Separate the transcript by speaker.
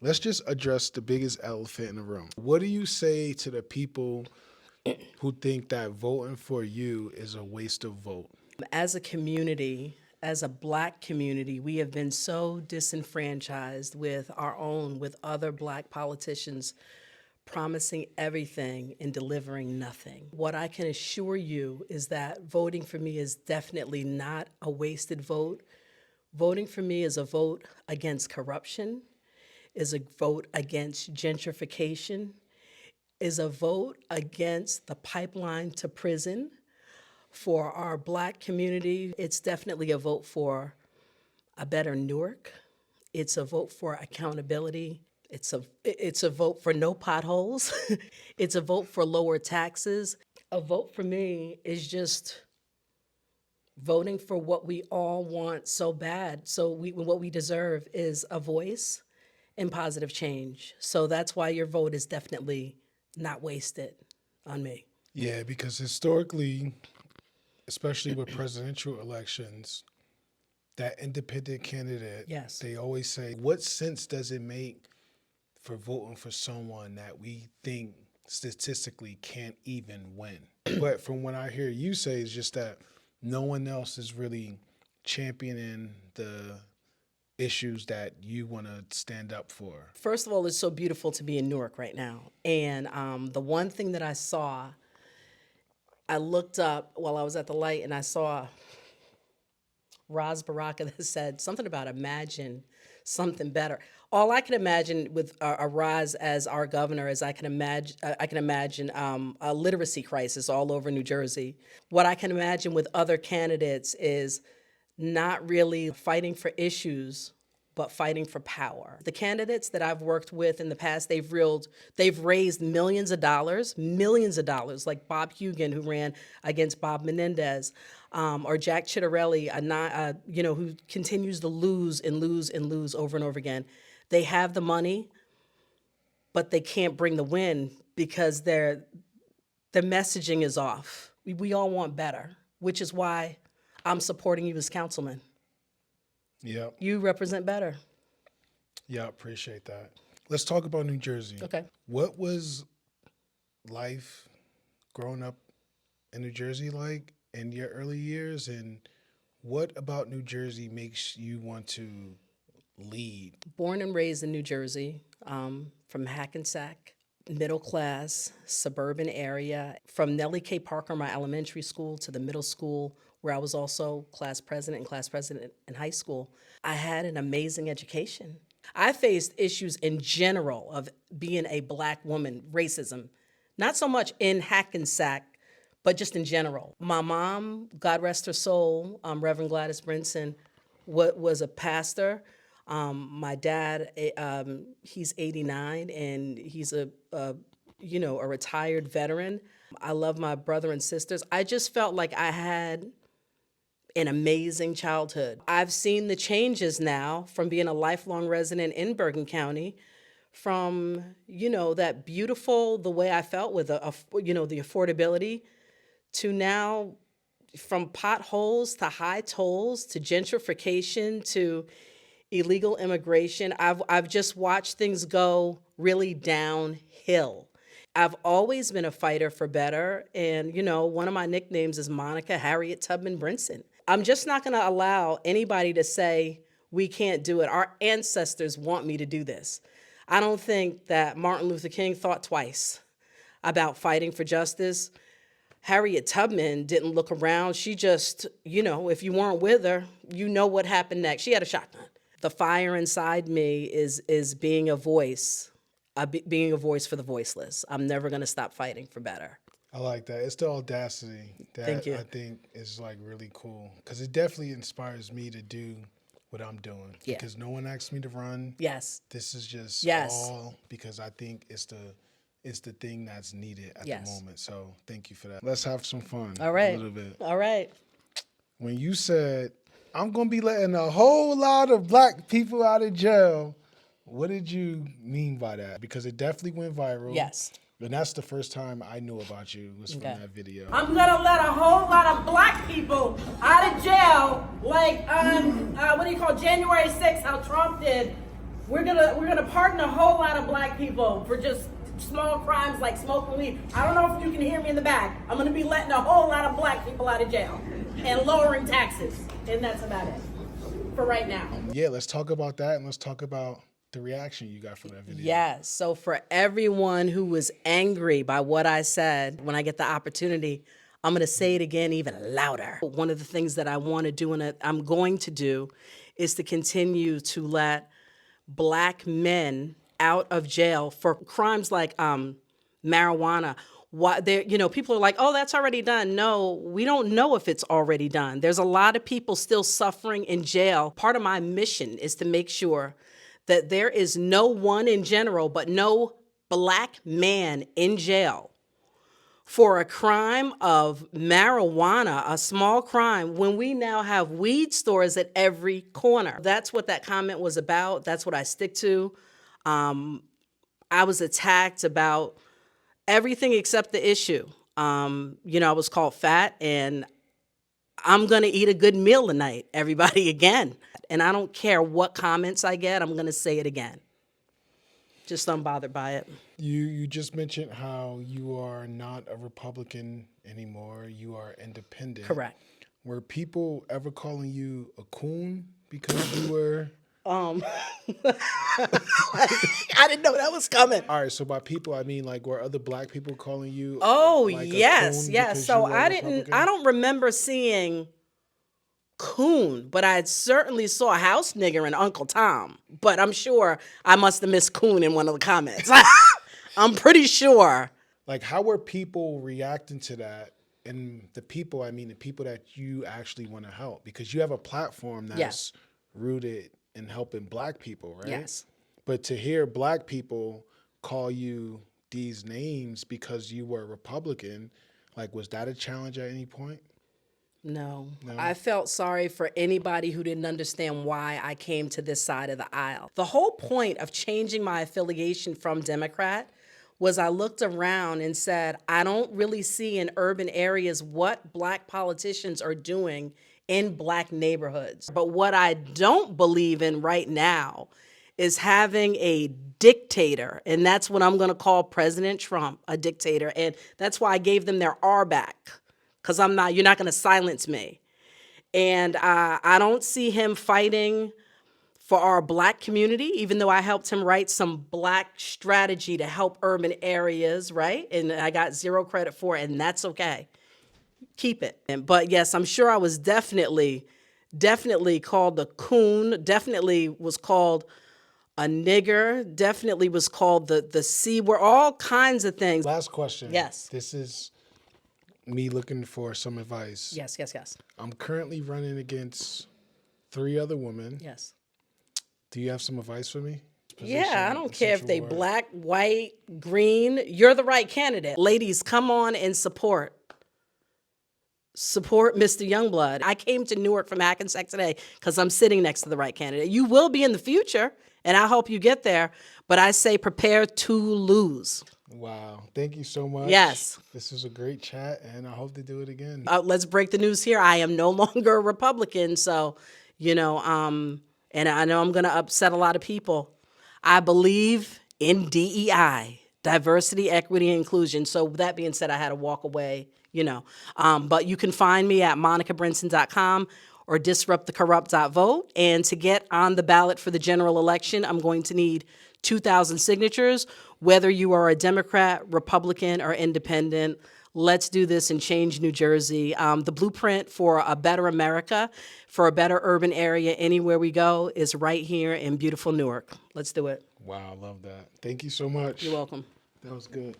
Speaker 1: let's just address the biggest elephant in the room. What do you say to the people who think that voting for you is a waste of vote?
Speaker 2: As a community, as a Black community, we have been so disenfranchised with other Black politicians promising everything and delivering nothing. What I can assure you is that voting for me is definitely not a wasted vote. Voting for me is a vote against corruption, is a vote against gentrification, is a vote against the pipeline to prison. For our Black community, it's definitely a vote for a better Newark. It's a vote for accountability. It's a vote for no potholes. It's a vote for lower taxes. A vote for me is just voting for what we all want so bad. So what we deserve is a voice and positive change. So that's why your vote is definitely not wasted on me.
Speaker 1: Yeah, because historically, especially with presidential elections, that independent candidate,
Speaker 2: Yes.
Speaker 1: they always say, what sense does it make for voting for someone that we think statistically can't even win? But from what I hear you say is just that no one else is really championing the issues that you want to stand up for.
Speaker 2: First of all, it's so beautiful to be in Newark right now. And the one thing that I saw, I looked up while I was at the light and I saw Raz Baraka that said something about imagine something better. All I can imagine with a Raz as our governor is I can imagine a literacy crisis all over New Jersey. What I can imagine with other candidates is not really fighting for issues, but fighting for power. The candidates that I've worked with in the past, they've raised millions of dollars, like Bob Hugan, who ran against Bob Menendez, or Jack Chitterelli, who continues to lose and lose and lose over and over again. They have the money, but they can't bring the win because the messaging is off. We all want better, which is why I'm supporting you as councilman.
Speaker 1: Yep.
Speaker 2: You represent better.
Speaker 1: Yeah, I appreciate that. Let's talk about New Jersey.
Speaker 2: Okay.
Speaker 1: What was life growing up in New Jersey like in your early years, and what about New Jersey makes you want to lead?
Speaker 2: Born and raised in New Jersey, from Hackensack, middle class, suburban area, from Nellie K. Parker, my elementary school, to the middle school, where I was also class president in high school. I had an amazing education. I faced issues in general of being a Black woman, racism, not so much in Hackensack, but just in general. My mom, God rest her soul, Reverend Gladys Brinson, was a pastor. My dad, he's 89, and he's a retired veteran. I love my brother and sisters. I just felt like I had an amazing childhood. I've seen the changes now from being a lifelong resident in Bergen County, from, that beautiful, the way I felt with the affordability, to now from potholes to high tolls to gentrification to illegal immigration. I've just watched things go really downhill. I've always been a fighter for better, and one of my nicknames is Monica Harriet Tubman Brinson. I'm just not going to allow anybody to say we can't do it. Our ancestors want me to do this. I don't think that Martin Luther King thought twice about fighting for justice. Harriet Tubman didn't look around. She just, if you weren't with her, what happened next. She had a shotgun. The fire inside me is being a voice for the voiceless. I'm never going to stop fighting for better.
Speaker 1: I like that. It's the audacity that
Speaker 2: Thank you.
Speaker 1: I think is really cool, because it definitely inspires me to do what I'm doing.
Speaker 2: Yeah.
Speaker 1: Because no one asked me to run.
Speaker 2: Yes.
Speaker 1: This is just
Speaker 2: Yes.
Speaker 1: all because I think it's the thing that's needed at
Speaker 2: Yes.
Speaker 1: the moment. So thank you for that. Let's have some fun.
Speaker 2: All right.
Speaker 1: A little bit.
Speaker 2: All right.
Speaker 1: When you said, I'm going to be letting a whole lot of Black people out of jail, what did you mean by that? Because it definitely went viral.
Speaker 2: Yes.
Speaker 1: And that's the first time I knew about you, was from that video.
Speaker 3: I'm gonna let a whole lot of Black people out of jail, like January 6th, how Trump did. We're gonna pardon a whole lot of black people for just small crimes like smoking weed. I don't know if you can hear me in the back. I'm gonna be letting a whole lot of black people out of jail and lowering taxes, and that's about it for right now.
Speaker 1: Yeah, let's talk about that, and let's talk about the reaction you got from that video.
Speaker 2: Yes. So for everyone who was angry by what I said, when I get the opportunity, I'm going to say it again even louder. One of the things that I want to do and I'm going to do is to continue to let black men out of jail for crimes like marijuana. People are like, oh, that's already done. No, we don't know if it's already done. There's a lot of people still suffering in jail. Part of my mission is to make sure that there is no one in general, but no black man in jail for a crime of marijuana, a small crime, when we now have weed stores at every corner. That's what that comment was about. That's what I stick to. I was attacked about everything except the issue. I was called fat, and I'm going to eat a good meal tonight, everybody, again. And I don't care what comments I get, I'm going to say it again. Just unbothered by it.
Speaker 1: You just mentioned how you are not a Republican anymore. You are independent.
Speaker 2: Correct.
Speaker 1: Were people ever calling you a coon because you were...
Speaker 2: I didn't know that was coming.
Speaker 1: All right, so by people, I mean, like, were other black people calling you like
Speaker 2: yes.
Speaker 1: a coon because
Speaker 2: So
Speaker 1: you were a Republican?
Speaker 2: I don't remember seeing coon, but I certainly saw house nigger and Uncle Tom. But I'm sure I must have missed coon in one of the comments. I'm pretty sure.
Speaker 1: Like, how were people reacting to that? And the people, I mean, the people that you actually want to help, because you have a platform that's rooted in helping black people, right?
Speaker 2: Yes.
Speaker 1: But to hear black people call you these names because you were Republican, like, was that a challenge at any point?
Speaker 2: No. I felt sorry for anybody who didn't understand why I came to this side of the aisle. The whole point of changing my affiliation from Democrat was I looked around and said, I don't really see in urban areas what black politicians are doing in black neighborhoods. But what I don't believe in right now is having a dictator, and that's what I'm going to call President Trump, a dictator. And that's why I gave them their R back, because you're not going to silence me. And I don't see him fighting for our black community, even though I helped him write some black strategy to help urban areas, right? And I got zero credit for it, and that's okay. Keep it. But yes, I'm sure I was definitely called a coon, definitely was called a nigger, definitely was called the C word, all kinds of things.
Speaker 1: Last question.
Speaker 2: Yes.
Speaker 1: This is me looking for some advice.
Speaker 2: Yes.
Speaker 1: I'm currently running against 3 other women.
Speaker 2: Yes.
Speaker 1: Do you have some advice for me?
Speaker 2: Yeah, I don't
Speaker 1: in
Speaker 2: care if
Speaker 1: Central
Speaker 2: they
Speaker 1: Ward.
Speaker 2: black, white, green, you're the right candidate. Ladies, come on and support Mr. Youngblood. I came to Newark from Hackensack today because I'm sitting next to the right candidate. You will be in the future, and I'll help you get there, but I say prepare to lose.
Speaker 1: Wow. Thank you so much.
Speaker 2: Yes.
Speaker 1: This was a great chat, and I hope to do it again.
Speaker 2: Let's break the news here. I am no longer a Republican, so, and I know I'm going to upset a lot of people. I believe in DEI, diversity, equity, and inclusion. So with that being said, I had to walk away, But you can find me at monicabrinson.com or disruptthecorrupt.vote. And to get on the ballot for the general election, I'm going to need 2,000 signatures, whether you are a Democrat, Republican, or independent. Let's do this and change New Jersey. The blueprint for a better America, for a better urban area anywhere we go is right here in beautiful Newark. Let's do it.
Speaker 1: Wow, I love that. Thank you so much.
Speaker 2: You're welcome.
Speaker 1: That was good.